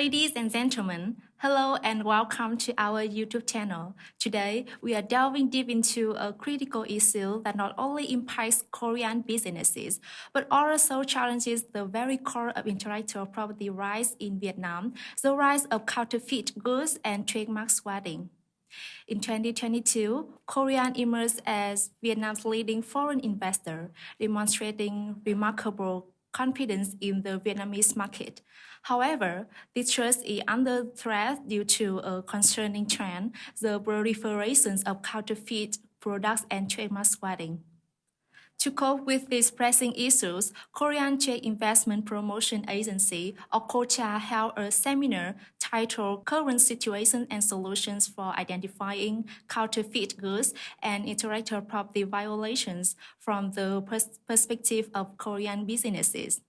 Ladies and gentlemen, hello and welcome to our YouTube channel. Today, we are delving deep into a critical issue that not only impacts Korean businesses, but also challenges the very core of intellectual property rights in Vietnam, the rise of counterfeit goods and trademark squatting. In 2022, Korea emerged as Vietnam's leading foreign investor, demonstrating remarkable confidence in the Vietnamese market. However, this trust is under threat due to a concerning trend, the proliferation of counterfeit products and trademark squatting. To cope with these pressing issues, Korean Trade Investment Promotion Agency, or KOTRA, held a seminar titled Current Situation and Solutions for Identifying Counterfeit Goods and Intellectual Property Violations from the perspective of Korean businesses.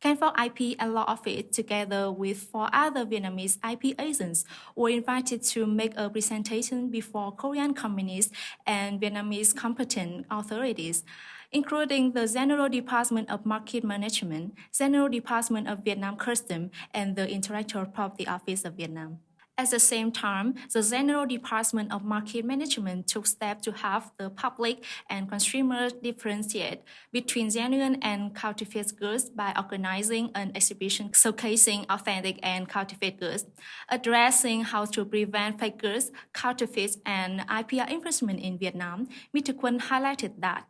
KENFOX IP Law Office, together with 4 other Vietnamese IP agents, were invited to make a presentation before Korean companies and Vietnamese competent authorities, including the General Department of Market Management, General Department of Vietnam Customs, and the Intellectual Property Office of Vietnam. At the same time, the General Department of Market Management took steps to have the public and consumers differentiate between genuine and counterfeit goods by organizing an exhibition showcasing authentic and counterfeit goods, addressing how to prevent fake goods, counterfeits, and IPR infringement in Vietnam. Mr. Quân highlighted that.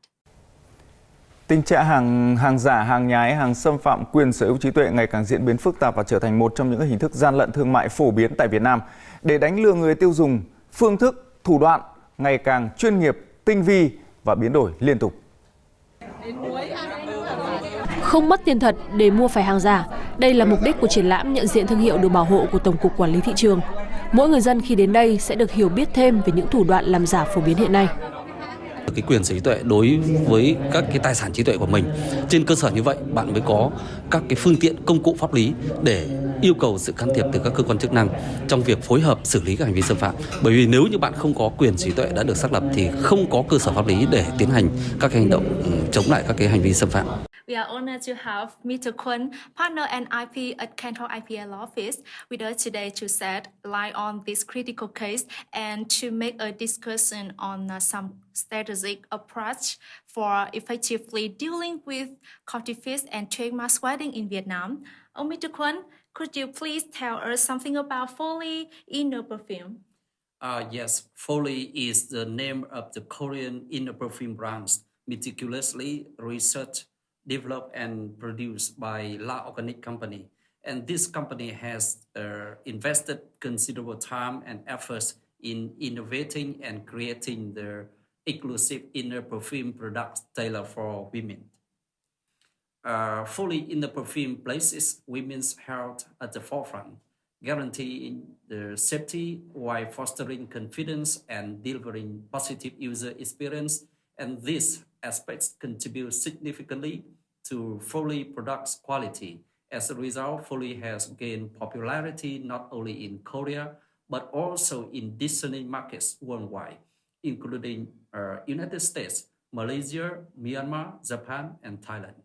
Tình trạng hàng giả, hàng nhái, hàng xâm phạm quyền sở hữu trí tuệ ngày càng diễn biến phức tạp và trở thành một trong những hình thức gian lận thương mại phổ biến tại Việt Nam. Để đánh lừa người tiêu dùng, phương thức, thủ đoạn ngày càng chuyên nghiệp, tinh vi và biến đổi liên tục. Không mất tiền thật để mua phải hàng giả. Đây là mục đích của triển lãm nhận diện thương hiệu được bảo hộ của Tổng cục Quản lý Thị trường. Mỗi người dân khi đến đây sẽ được hiểu biết thêm về những thủ đoạn làm giả phổ biến hiện nay. Cái quyền sở hữu trí tuệ đối với các cái tài sản trí tuệ của mình. Trên cơ sở như vậy, bạn mới có các cái phương tiện công cụ pháp lý để yêu cầu sự can thiệp từ các cơ quan chức năng trong việc phối hợp xử lý các hành vi xâm phạm. Bởi vì nếu như bạn không có quyền sở hữu trí tuệ đã được xác lập thì không có cơ sở pháp lý để tiến hành các cái hành động chống lại các cái hành vi xâm phạm. We are honored to have Mr. Quân, partner and IP at Counterfeit IP Law Office, with us today to shed light on this critical case and to make a discussion on some strategic approach for effectively dealing with counterfeits and trademark squatting in Vietnam. Mr. Quân, could you please tell us something about Foellie inner perfume? Yes, Foellie is the name of the Korean inner perfume brand, meticulously researched, developed and produced by La Organic Company. And this company has invested considerable time and efforts in innovating and creating the exclusive inner perfume products tailored for women. Foellie inner perfume places women's health at the forefront, guaranteeing the safety while fostering confidence and delivering positive user experience. And these aspects contribute significantly to Foellie products quality. As a result, Foellie has gained popularity not only in Korea, but also in discerning markets worldwide, including United States, Malaysia, Myanmar, Japan, and Thailand.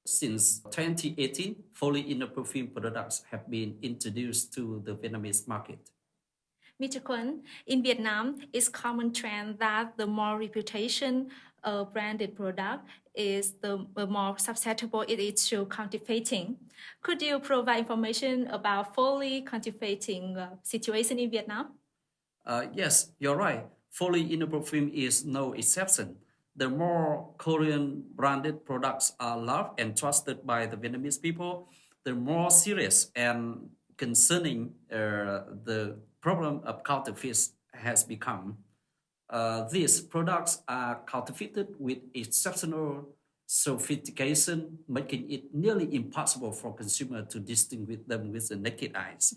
Since 2018, Foellie inner perfume products have been introduced to the Vietnamese market. Mr. Quân, in Vietnam, it's common trend that the more reputation a branded product is, the more susceptible it is to counterfeiting. Could you provide information about Foellie counterfeiting situation in Vietnam? Yes, you're right. Foellie inner perfume is no exception. The more Korean branded products are loved and trusted by the Vietnamese people, the more serious and concerning the problem of counterfeits has become. These products are counterfeited with exceptional sophistication, making it nearly impossible for consumers to distinguish them with the naked eyes.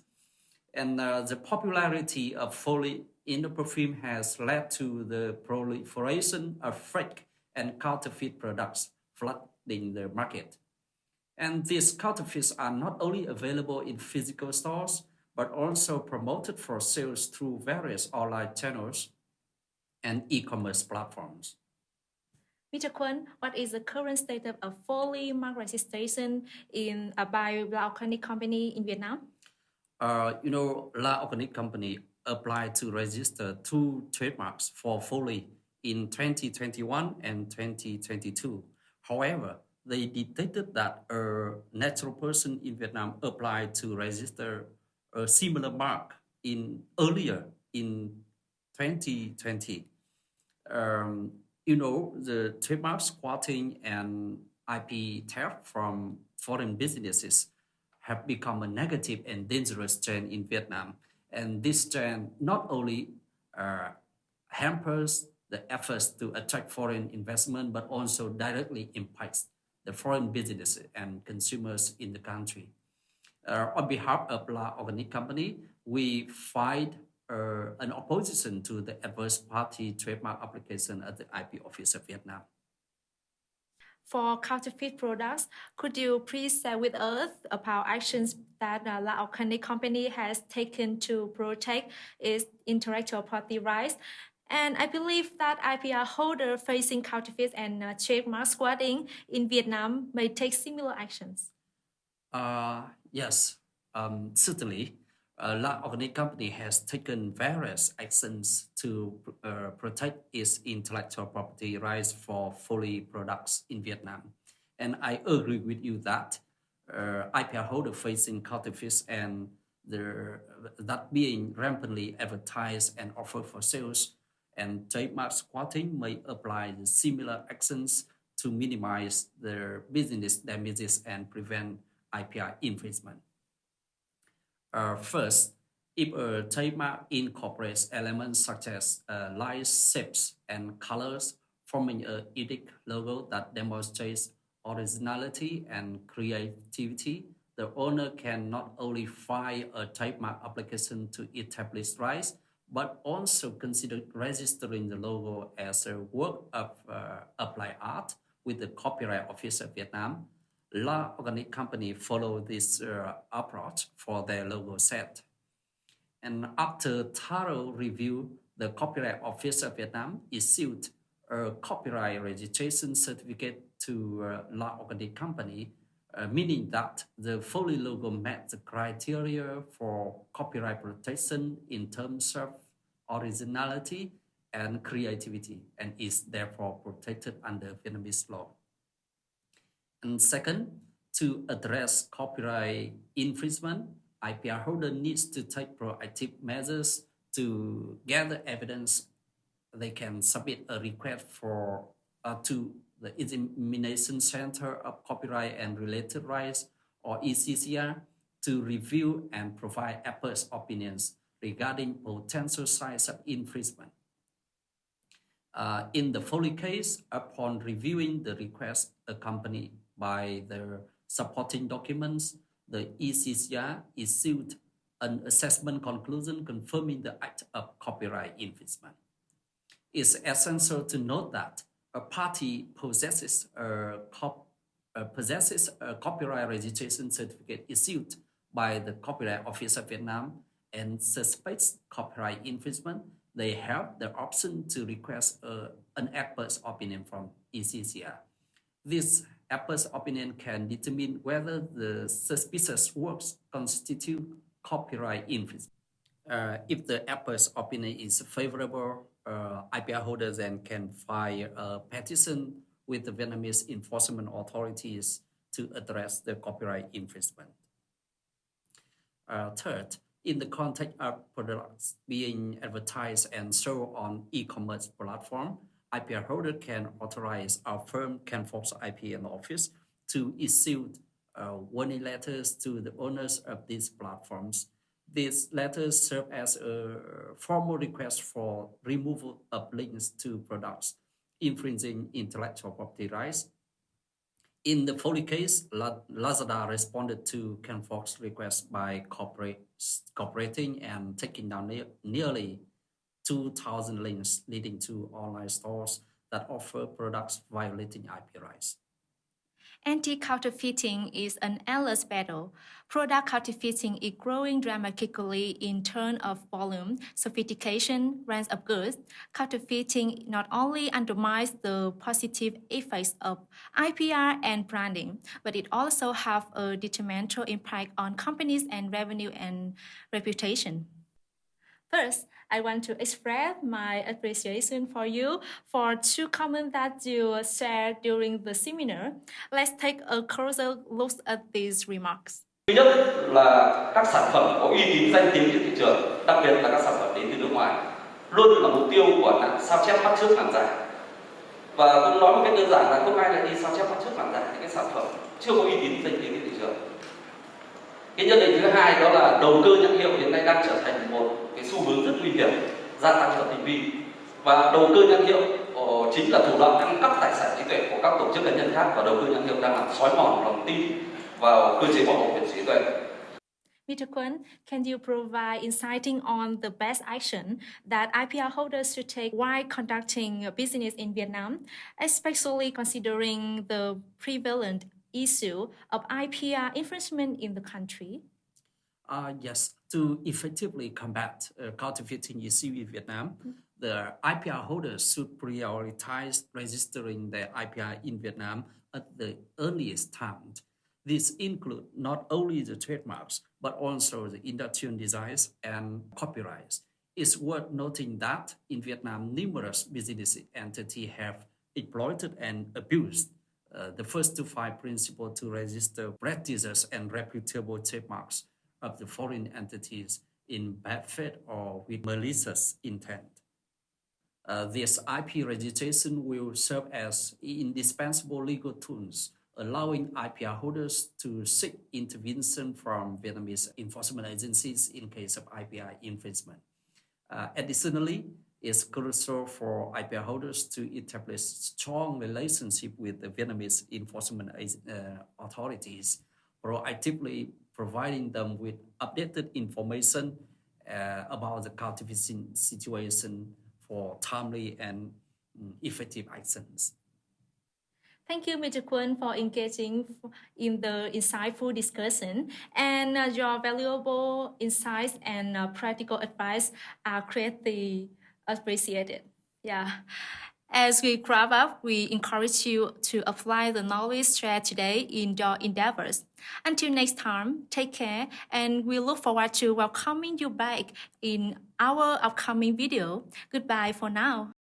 And the popularity of Foellie inner perfume has led to the proliferation of fake and counterfeit products flooding the market. And these counterfeits are not only available in physical stores, but also promoted for sales through various online channels and e-commerce platforms. Mr. Quân, what is the current status of Foellie mark registration by the Organic Company in Vietnam? La Organic Company applied to register two trademarks for Foellie in 2021 and 2022. However, they detected that a natural person in Vietnam applied to register a similar mark earlier in 2020. Um, the trademark squatting and IP theft from foreign businesses have become a negative and dangerous trend in Vietnam. And this trend not only uh, hampers the efforts to attract foreign investment, but also directly impacts the foreign businesses and consumers in the country. On behalf of La Organic Company, we filed an opposition to the adverse party trademark application at the IP Office of Vietnam. For counterfeit products, could you please share with us about actions that La Organic Company has taken to protect its intellectual property rights? And I believe that IPR holders facing counterfeit and trademark squatting in Vietnam may take similar actions. Yes, certainly. La Organic Company has taken various actions to protect its intellectual property rights for Foellie products in Vietnam. And I agree with you that IPR holders facing counterfeits and that being rampantly advertised and offered for sales and trademark squatting may apply the similar actions to minimize their business damages and prevent IPR infringement. First, if a trademark incorporates elements such as light shapes and colors, forming a unique logo that demonstrates originality and creativity, the owner can not only file a trademark application to establish rights, but also consider registering the logo as a work of applied art with the Copyright Office of Vietnam. La Organic Company follow this approach for their logo set. And after thorough review, the Copyright Office of Vietnam issued a copyright registration certificate to La Organic Company, meaning that the Foellie logo met the criteria for copyright protection in terms of originality and creativity, and is therefore protected under Vietnamese law. And second, to address copyright infringement, IPR holder needs to take proactive measures to gather evidence. They can submit a request to the Examination Center of Copyright and Related Rights, or ECCR, to review and provide expert opinions regarding potential signs of infringement. In the Foellie case, upon reviewing the request accompanied by the supporting documents, the ECCR issued an assessment conclusion confirming the act of copyright infringement. It's essential to note that a party possesses a copyright registration certificate issued by the Copyright Office of Vietnam and suspects copyright infringement, they have the option to request an expert's opinion from ECCR. This expert's opinion can determine whether the suspicious works constitute copyright infringement. If the expert's opinion is favorable, IPR holders then can file a petition with the Vietnamese enforcement authorities to address the copyright infringement. Third, in the context of products being advertised and sold on e-commerce platform, IPR holder can authorize our firm KENFOX IP Law Office to issue warning letters to the owners of these platforms. These letters serve as a formal request for removal of links to products infringing intellectual property rights. In the Foellie case, Lazada responded to KENFOX's request by cooperating and taking down nearly 2,000 links leading to online stores that offer products violating IP rights. Anti-counterfeiting is an endless battle. Product counterfeiting is growing dramatically in terms of volume, sophistication, range of goods. Counterfeiting not only undermines the positive effects of IPR and branding, but it also has a detrimental impact on companies and revenue and reputation. First, I want to express my appreciation for you for two comments that you shared during the seminar. Let's take a closer look at these remarks. Thứ nhất là các sản phẩm có uy tín danh tiếng trên thị trường, đặc biệt là các sản phẩm đến từ nước ngoài, luôn là mục tiêu của nạn sao chép bắt chước làm giả. Và cũng nói một cách đơn giản là không ai lại đi sao chép bắt chước làm giả những cái sản phẩm chưa có uy tín danh tiếng trên thị trường. Cái nhận định thứ hai đó là đầu cơ nhãn hiệu hiện nay đang trở thành một cái xu hướng rất nguy hiểm, gia tăng và tinh vi. Và đầu cơ nhãn hiệu chính là thủ đoạn ăn cắp tài sản trí tuệ của các tổ chức cá nhân khác, và đầu cơ nhãn hiệu đang làm xói mòn lòng tin vào cơ chế bảo hộ quyền trí tuệ. Mr. Quân, can you provide insighting on the best action that IPR holders should take while conducting business in Vietnam, especially considering the prevalent issue of IPR infringement in the country? Yes, to effectively combat counterfeiting issue in Vietnam, the IPR holders should prioritize registering their IPR in Vietnam at the earliest time. This includes not only the trademarks, but also the industrial designs and copyrights. It's worth noting that in Vietnam, numerous business entities have exploited and abused the first to file principle to register prestigious and reputable trademarks of the foreign entities in bad faith or with malicious intent. This IP registration will serve as indispensable legal tools, allowing IPR holders to seek intervention from Vietnamese enforcement agencies in case of IPR infringement. Additionally, it's crucial for IPR holders to establish strong relationship with the Vietnamese enforcement authorities, proactively providing them with updated information about the counterfeiting situation for timely and effective actions. Thank you, Mr. Quân, for engaging in the insightful discussion, and your valuable insights and practical advice are greatly appreciated. Yeah. As we wrap up, we encourage you to apply the knowledge shared today in your endeavors. Until next time, take care, and we look forward to welcoming you back in our upcoming video. Goodbye for now.